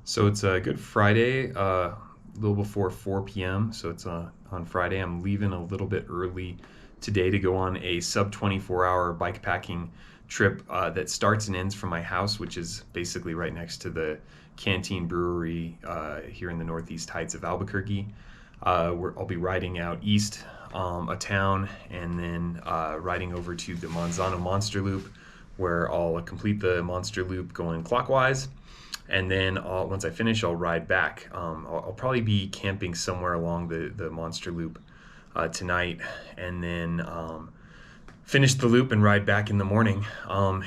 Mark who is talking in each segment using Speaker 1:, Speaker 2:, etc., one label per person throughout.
Speaker 1: So it's a Good Friday, a little before 4 p.m. So it's on Friday. I'm leaving a little bit early today to go on a sub 24-hour bikepacking trip that starts and ends from my house, which is basically right next to the Canteen Brewery here in the Northeast Heights of Albuquerque. I'll be riding out east a town and then riding over to the Manzano Monster Loop, where I'll complete the Monster Loop going clockwise. And then once I finish, I'll ride back. I'll probably be camping somewhere along the Monster Loop tonight, and then finish the loop and ride back in the morning.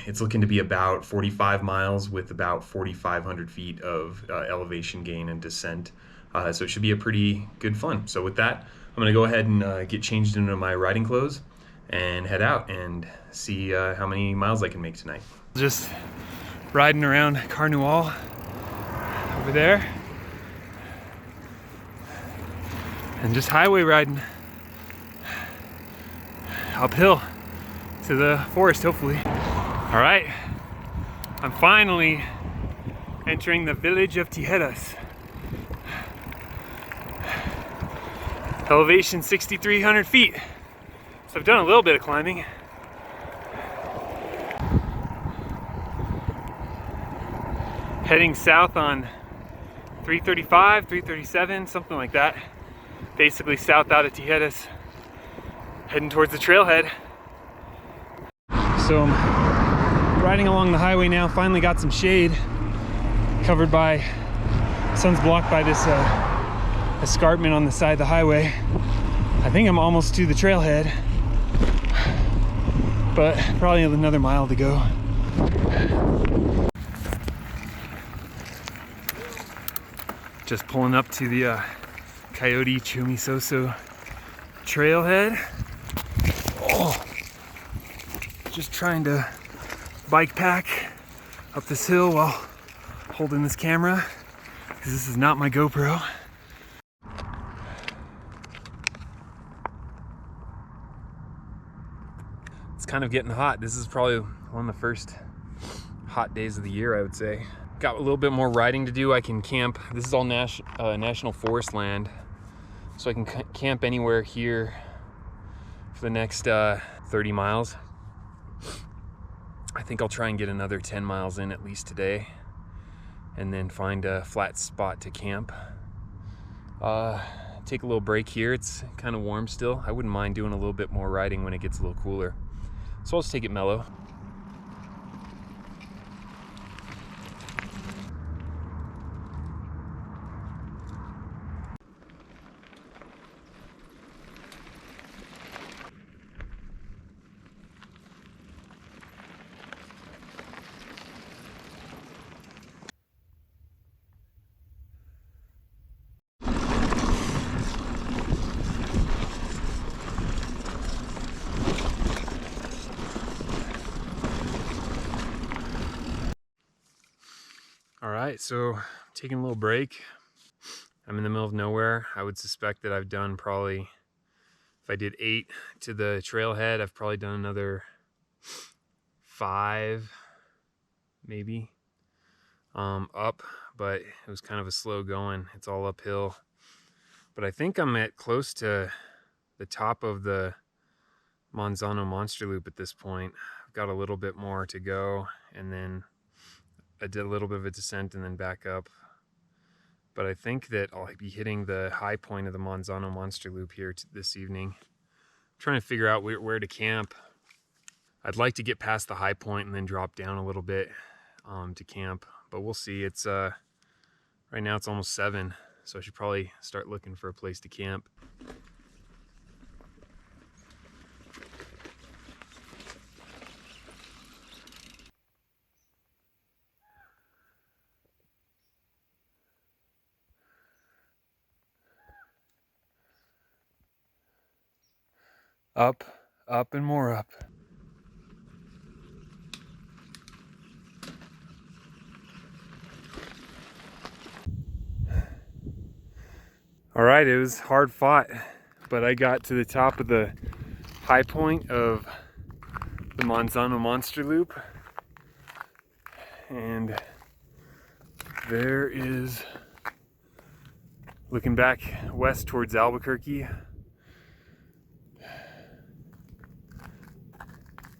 Speaker 1: It's looking to be about 45 miles with about 4,500 feet of elevation gain and descent. So it should be a pretty good fun. So with that, I'm going to go ahead and get changed into my riding clothes and head out and see how many miles I can make tonight.
Speaker 2: Just riding around Carnual over there and just highway riding uphill to the forest, hopefully. All right, I'm finally entering the village of Tijeras. Elevation 6,300 feet. So I've done a little bit of climbing. Heading south on 335, 337, something like that. Basically south out of Tijeras, heading towards the trailhead. So I'm riding along the highway now, finally got some shade, covered by, sun's blocked by this escarpment on the side of the highway. I think I'm almost to the trailhead, but probably another mile to go. Just pulling up to the Coyote Chumisoso trailhead. Oh, just trying to bike pack up this hill while holding this camera, because this is not my GoPro. It's kind of getting hot. This is probably one of the first hot days of the year, I would say. Got a little bit more riding to do. I can camp. This is all national forest land, so I can camp anywhere here for the next 30 miles. I think I'll try and get another 10 miles in at least today, and then find a flat spot to camp. Take a little break here. It's kind of warm still. I wouldn't mind doing a little bit more riding when it gets a little cooler, so I'll just take it mellow. All right, so taking a little break. I'm in the middle of nowhere. I would suspect that I've done probably, if I did 8 to the trailhead, I've probably done another 5, maybe, up, but it was kind of a slow going. It's all uphill. But I think I'm at close to the top of the Manzano Monster Loop at this point. I've got a little bit more to go, and then I did a little bit of a descent and then back up. But I think that I'll be hitting the high point of the Manzano Monster Loop here this evening. I'm trying to figure out where to camp. I'd like to get past the high point and then drop down a little bit to camp, but we'll see. It's right now it's almost 7, so I should probably start looking for a place to camp. Up, up, and more up. All right, it was hard fought, but I got to the top of the high point of the Manzano Monster Loop, and there is, looking back west towards Albuquerque.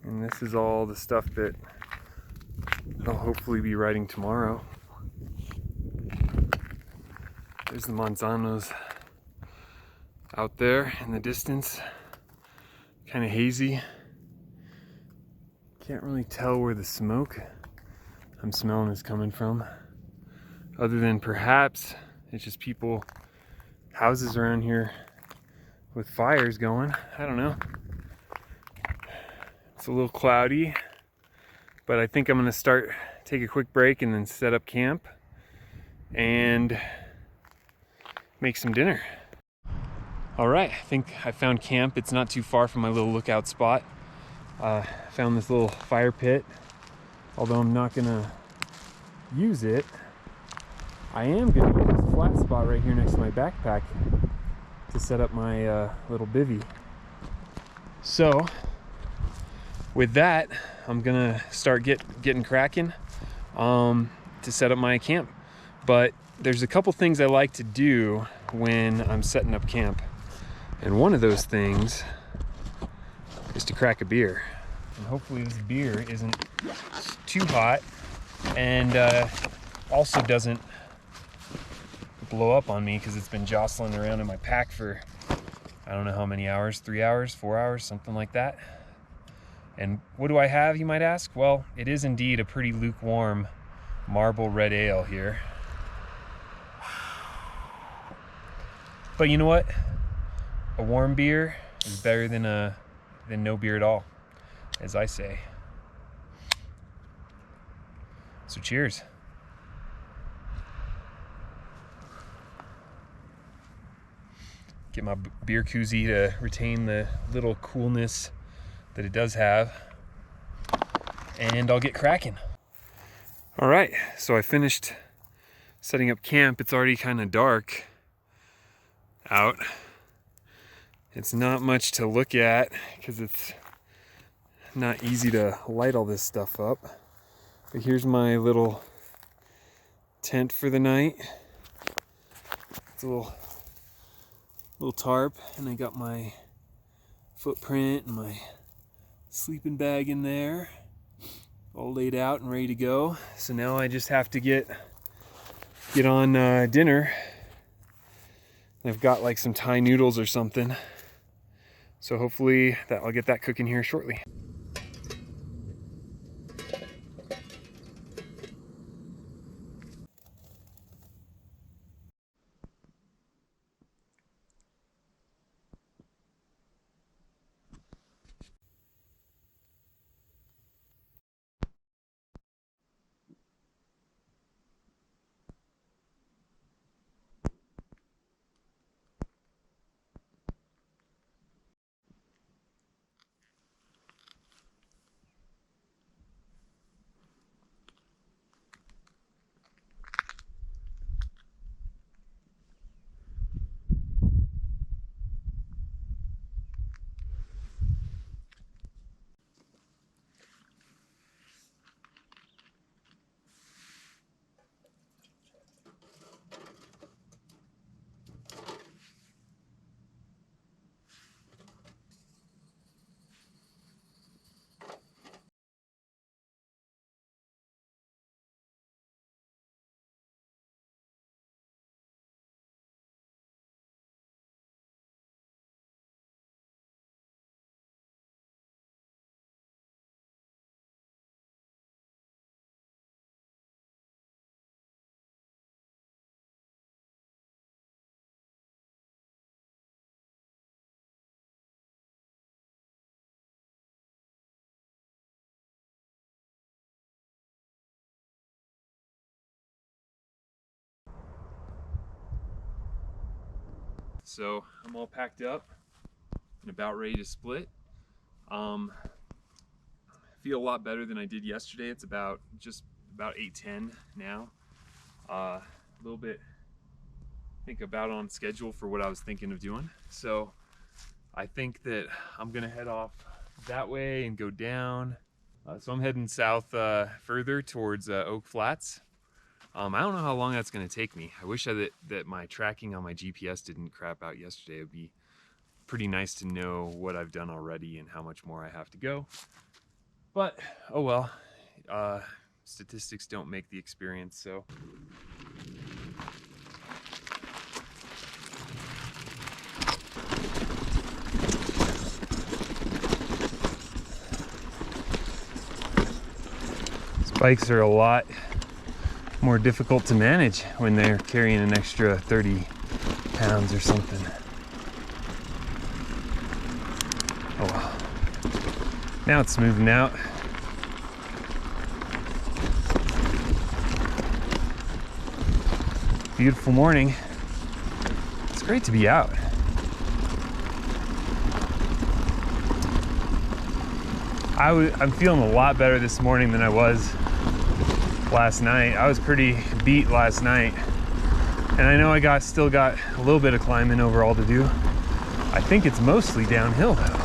Speaker 2: And this is all the stuff that I'll hopefully be riding tomorrow. There's the Manzanos out there in the distance. Kind of hazy. Can't really tell where the smoke I'm smelling is coming from. Other than perhaps it's just people, houses around here with fires going. I don't know. It's a little cloudy, but I think I'm gonna take a quick break and then set up camp and make some dinner. All right, I think I found camp. It's not too far from my little lookout spot. I found this little fire pit. Although I'm not gonna use it, I am gonna use this flat spot right here next to my backpack to set up my little bivvy. So with that, I'm gonna start getting cracking to set up my camp. But there's a couple things I like to do when I'm setting up camp. And one of those things is to crack a beer. And hopefully this beer isn't too hot and also doesn't blow up on me because it's been jostling around in my pack for I don't know how many hours, 3 hours, 4 hours, something like that. And what do I have, you might ask? Well, it is indeed a pretty lukewarm marble red ale here. But you know what? A warm beer is better than no beer at all, as I say. So cheers. Get my beer koozie to retain the little coolness that it does have, and I'll get cracking. All right, so I finished setting up camp. It's already kind of dark out. It's not much to look at because it's not easy to light all this stuff up. But here's my little tent for the night. It's a little tarp, and I got my footprint and my sleeping bag in there, all laid out and ready to go. So now I just have to get on dinner. I've got like some Thai noodles or something, so hopefully that I'll get that cooking here shortly. So I'm all packed up and about ready to split. I feel a lot better than I did yesterday. It's just about 8:10 now. A little bit, I think, about on schedule for what I was thinking of doing. So I think that I'm gonna head off that way and go down. So I'm heading south further towards Oak Flats. I don't know how long that's going to take me. I wish that my tracking on my GPS didn't crap out yesterday. It would be pretty nice to know what I've done already and how much more I have to go. But, oh well. Statistics don't make the experience, so. These bikes are a lot more difficult to manage when they're carrying an extra 30 pounds or something. Oh well. Now it's smoothing out. Beautiful morning. It's great to be out. I'm feeling a lot better this morning than I was last night. I was pretty beat last night, and I know I still got a little bit of climbing overall to do. I think it's mostly downhill though.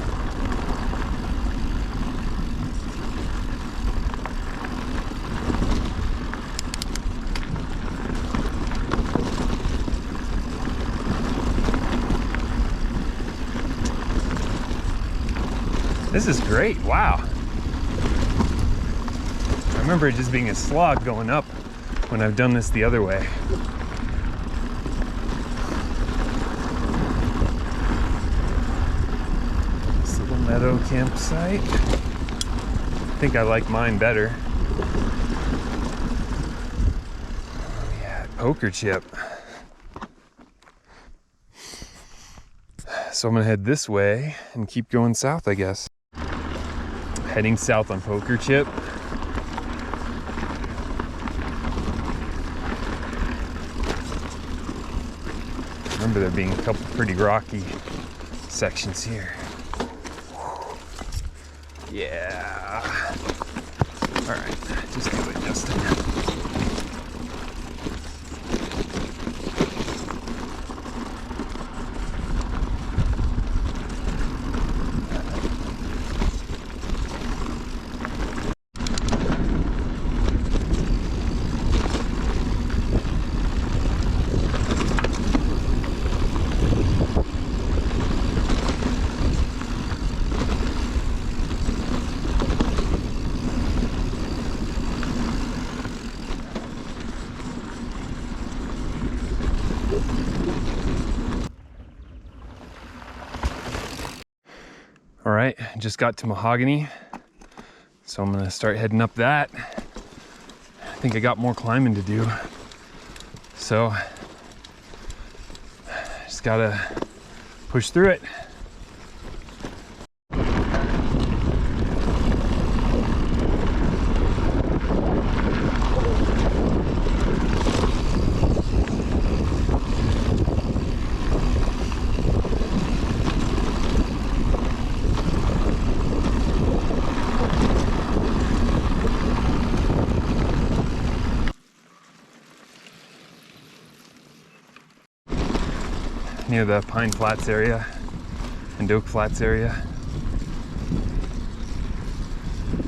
Speaker 2: This is great, wow. I remember it just being a slog going up when I've done this the other way. This little meadow campsite. I think I like mine better. Yeah, poker chip. So I'm gonna head this way and keep going south, I guess. Heading south on Poker Chip. Remember there being a couple pretty rocky sections here. Yeah. All right, just do it, Justin. All right, just got to Mahogany, so I'm gonna start heading up that. I think I got more climbing to do, so just gotta push through it. Near the Pine Flats area and Oak Flats area.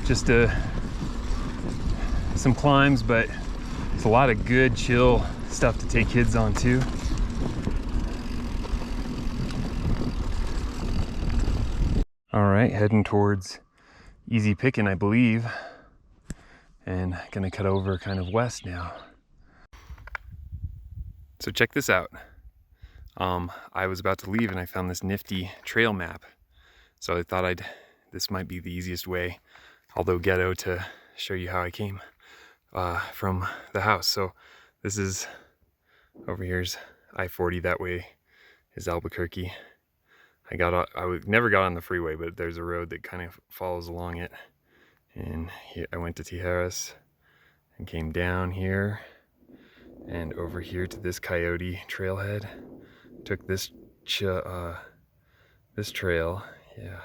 Speaker 2: Just some climbs, but it's a lot of good, chill stuff to take kids on too. All right, heading towards Easy Pickin', I believe, and gonna cut over kind of west now. So check this out. I was about to leave and I found this nifty trail map. So I thought this might be the easiest way, although ghetto, to show you how I came from the house. So this is, over here's I-40, that way is Albuquerque. I never got on the freeway, but there's a road that kind of follows along it. And here, I went to Tijeras and came down here and over here to this Coyote trailhead. Took this this trail, yeah,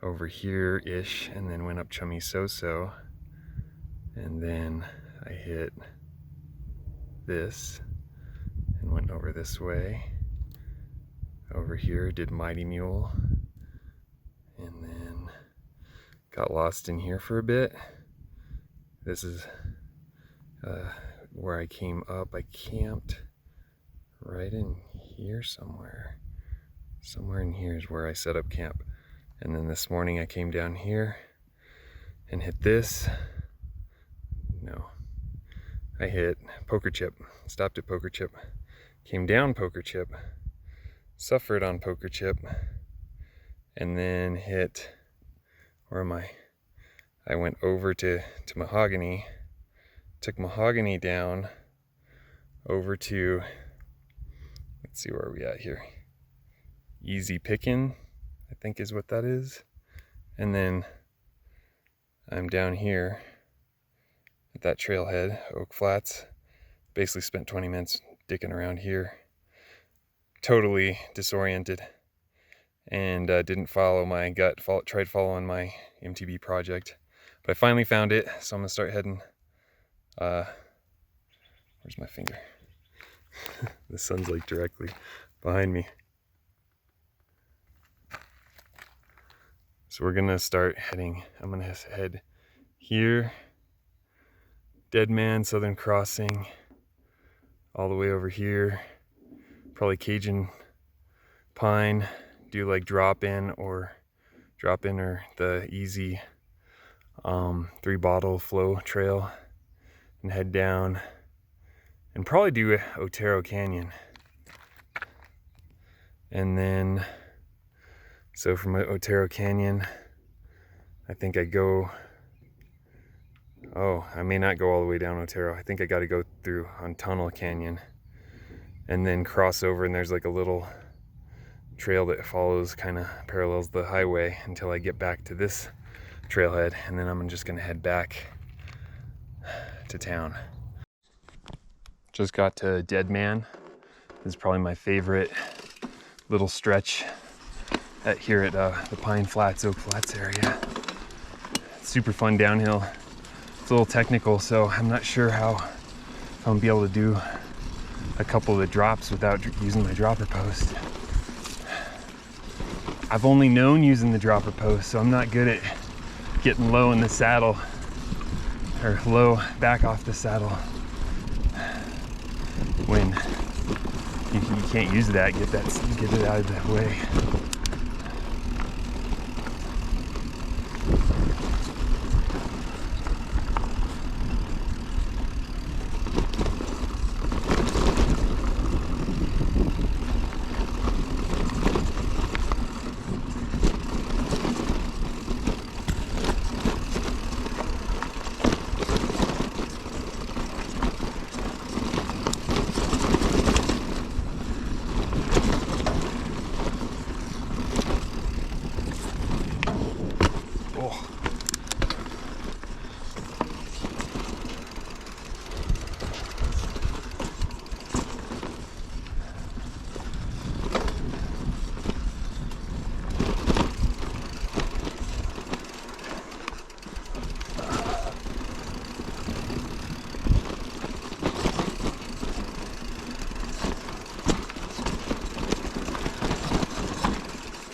Speaker 2: over here-ish, and then went up Chamisoso, and then I hit this and went over this way. Over here, did Mighty Mule, and then got lost in here for a bit. This is where I came up. I camped right in here somewhere. Somewhere in here is where I set up camp. And then this morning I came down here and hit this. No, I hit Poker Chip. Stopped at Poker Chip. Came down Poker Chip. Suffered on Poker Chip. And then hit, where am I? I went over to Mahogany. Took Mahogany down over to, let's see where we at here. Easy Pickin', I think is what that is. And then I'm down here at that trailhead, Oak Flats. Basically spent 20 minutes dicking around here. Totally disoriented and didn't follow my gut. Tried following my MTB project. But I finally found it, so I'm gonna start heading. Where's my finger? The sun's like directly behind me. So we're gonna start heading. I'm gonna head here, Dead Man, Southern Crossing, all the way over here, probably Cajun Pine, do like drop in or the easy 3-bottle flow trail, and head down and probably do Otero Canyon. And then, so from Otero Canyon, I think I go, oh, I may not go all the way down Otero. I think I got to go through on Tunnel Canyon and then cross over, and there's like a little trail that follows, kind of parallels the highway until I get back to this trailhead, and then I'm just gonna head back to town. Just got to Dead Man. This is probably my favorite little stretch here at the Pine Flats, Oak Flats area. It's super fun downhill. It's a little technical, so I'm not sure how I'm gonna be able to do a couple of the drops without using my dropper post. I've only known using the dropper post, so I'm not good at getting low in the saddle, or low back off the saddle when you can't use that. Get it out of the way.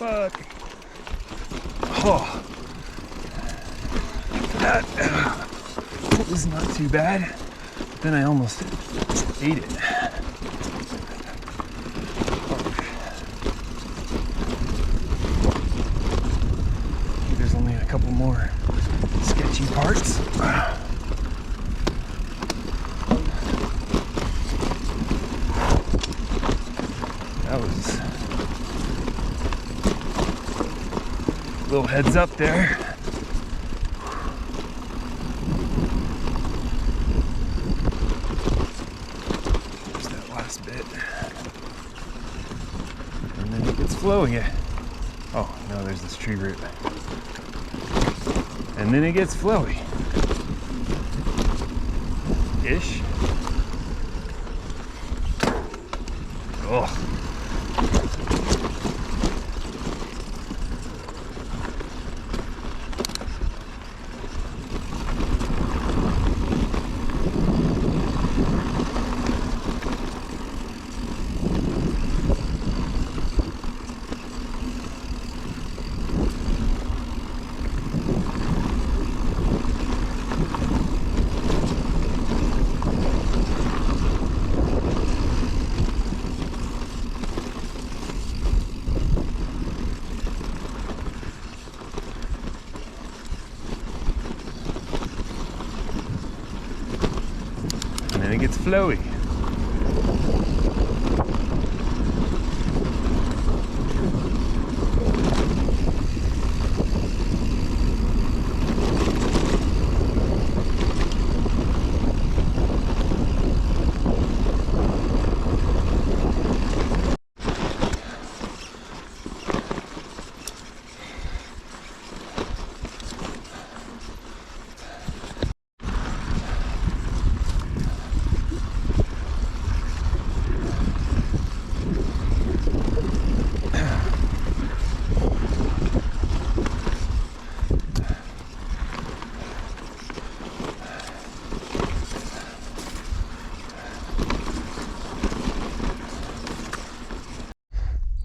Speaker 2: Fuck. Oh, that was not too bad. Then I almost ate it. There's only a couple more sketchy parts. That was a little heads up there. Just that last bit. And then it gets flowy. Oh, no, there's this tree root. And then it gets flowy. Ish. Oh. then it gets flowy.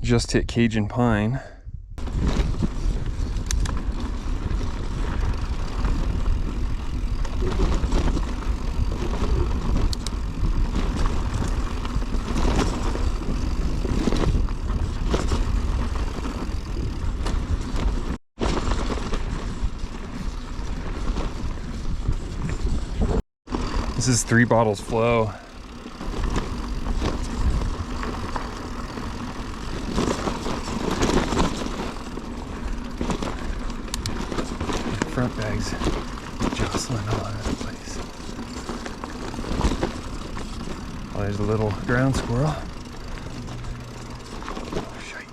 Speaker 2: Just hit Cajun Pine. This is 3 Bottles Flow. Front bags jostling all over the place. Oh, there's a little ground squirrel. Oh, shite.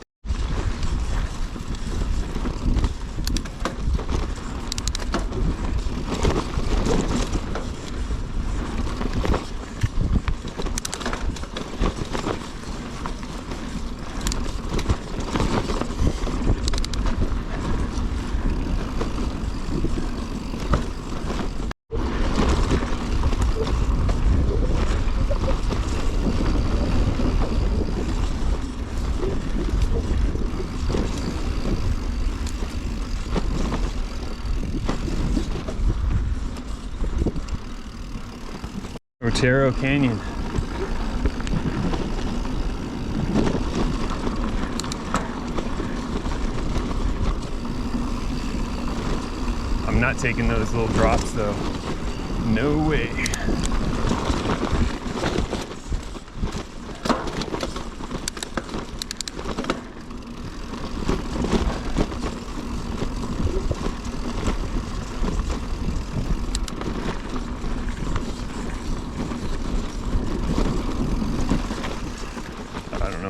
Speaker 2: Otero Canyon. I'm not taking those little drops though. No way.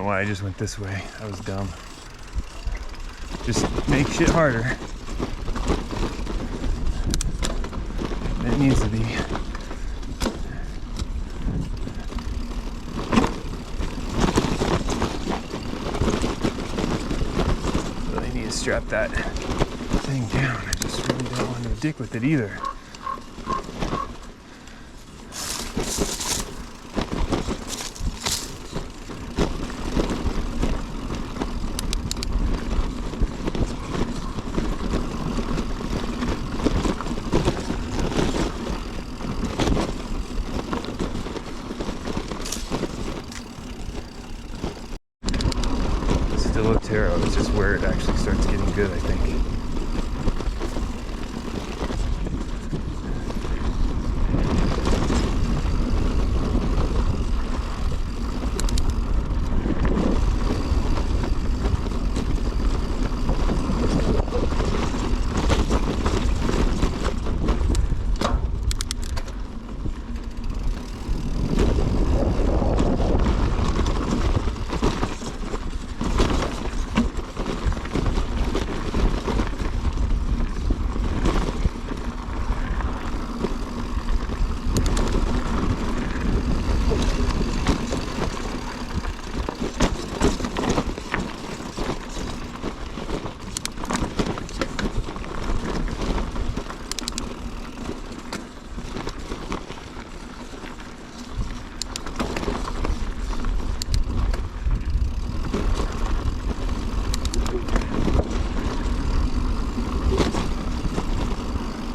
Speaker 2: I just went this way. That was dumb. Just make shit harder than it needs to be. Really need to strap that thing down. I just really don't want to dick with it either. Still Otero, it's just where it actually starts getting good, I think.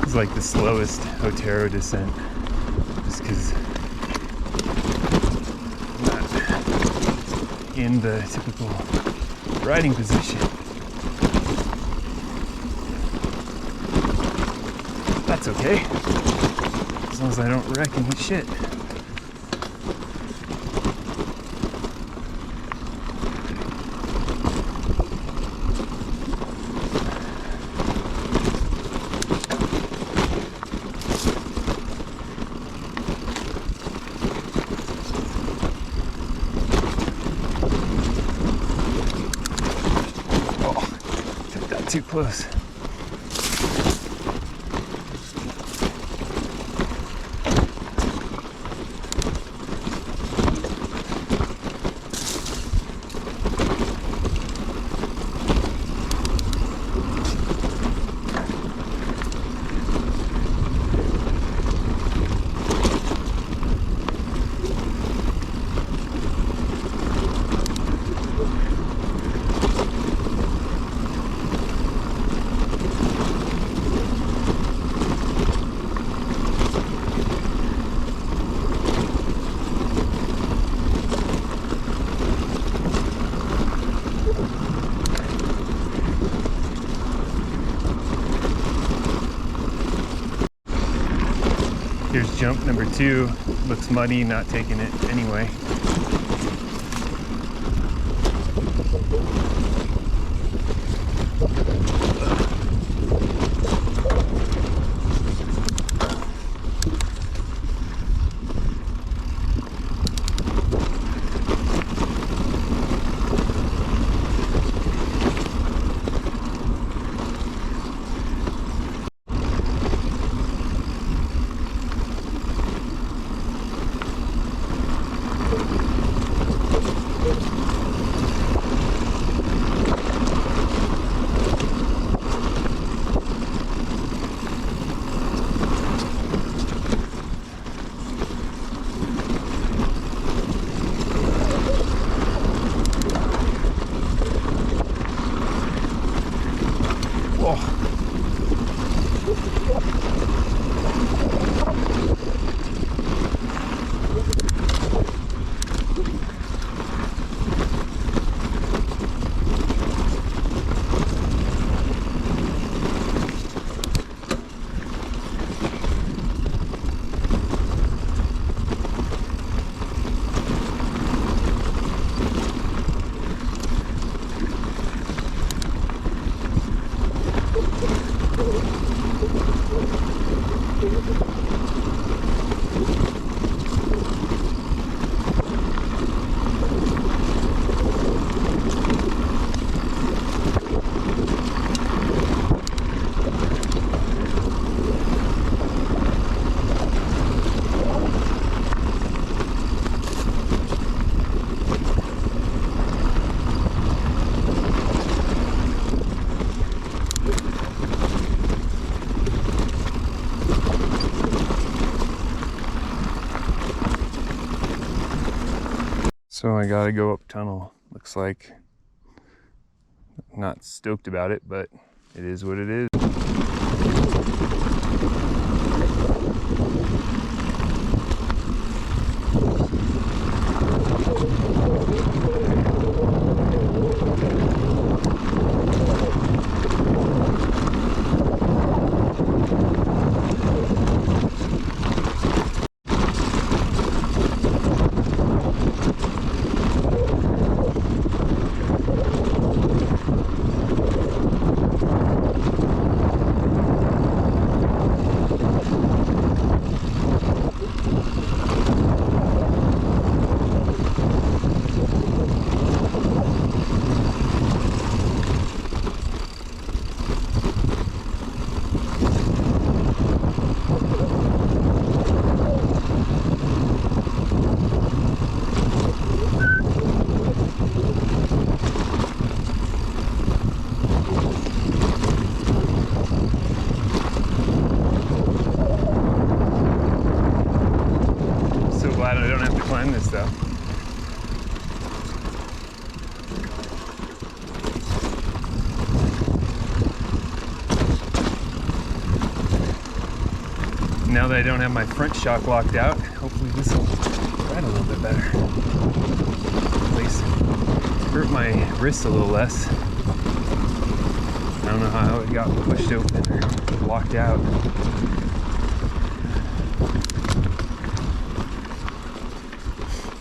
Speaker 2: It's like the slowest Otero descent, just because I'm not in the typical riding position. That's okay, as long as I don't wreck and hit shit. get too close. Here's jump number 2. Looks muddy, not taking it anyway. So I gotta go up tunnel. Looks like not stoked about it, but it is what it is. Glad I don't have to climb this though. Now that I don't have my front shock locked out, hopefully this will ride a little bit better. At least hurt my wrist a little less. I don't know how it got pushed open or locked out.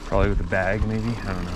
Speaker 2: Probably with a bag, maybe? I don't know.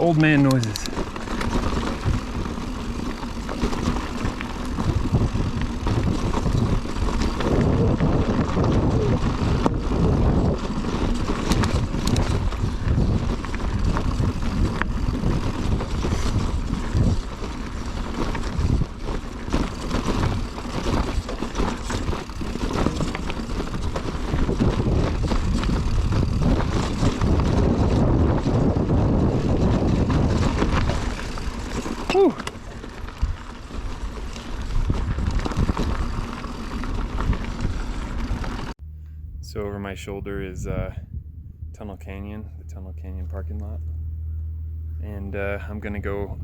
Speaker 2: Old man noises. Whew. So over my shoulder is Tunnel Canyon, the Tunnel Canyon parking lot. And I'm gonna go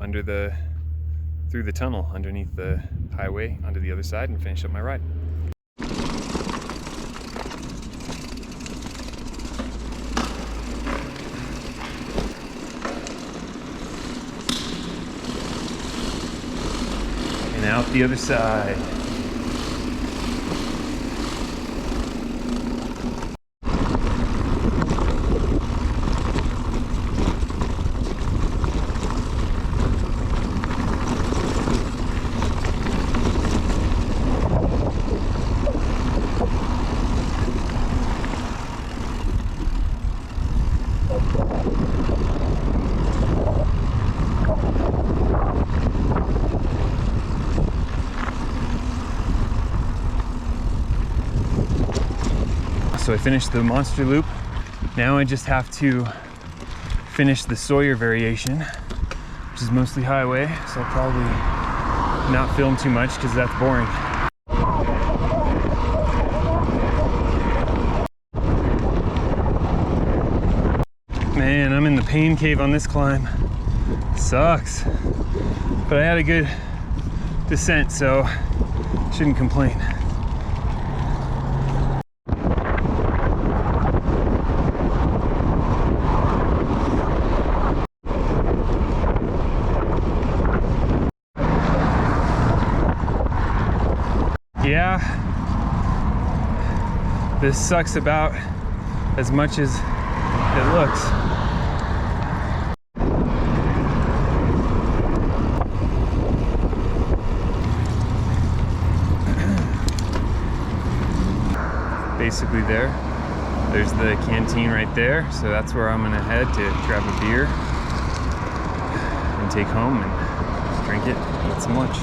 Speaker 2: through the tunnel underneath the highway onto the other side and finish up my ride. And out the other side. So I finished the Monster Loop. Now I just have to finish the Sawyer variation, which is mostly highway, so I'll probably not film too much because that's boring. Man, I'm in the pain cave on this climb. Sucks. But I had a good descent, so shouldn't complain. Yeah, this sucks about as much as it looks. Basically there's the canteen right there, so that's where I'm gonna head to grab a beer and take home and drink it and eat some lunch.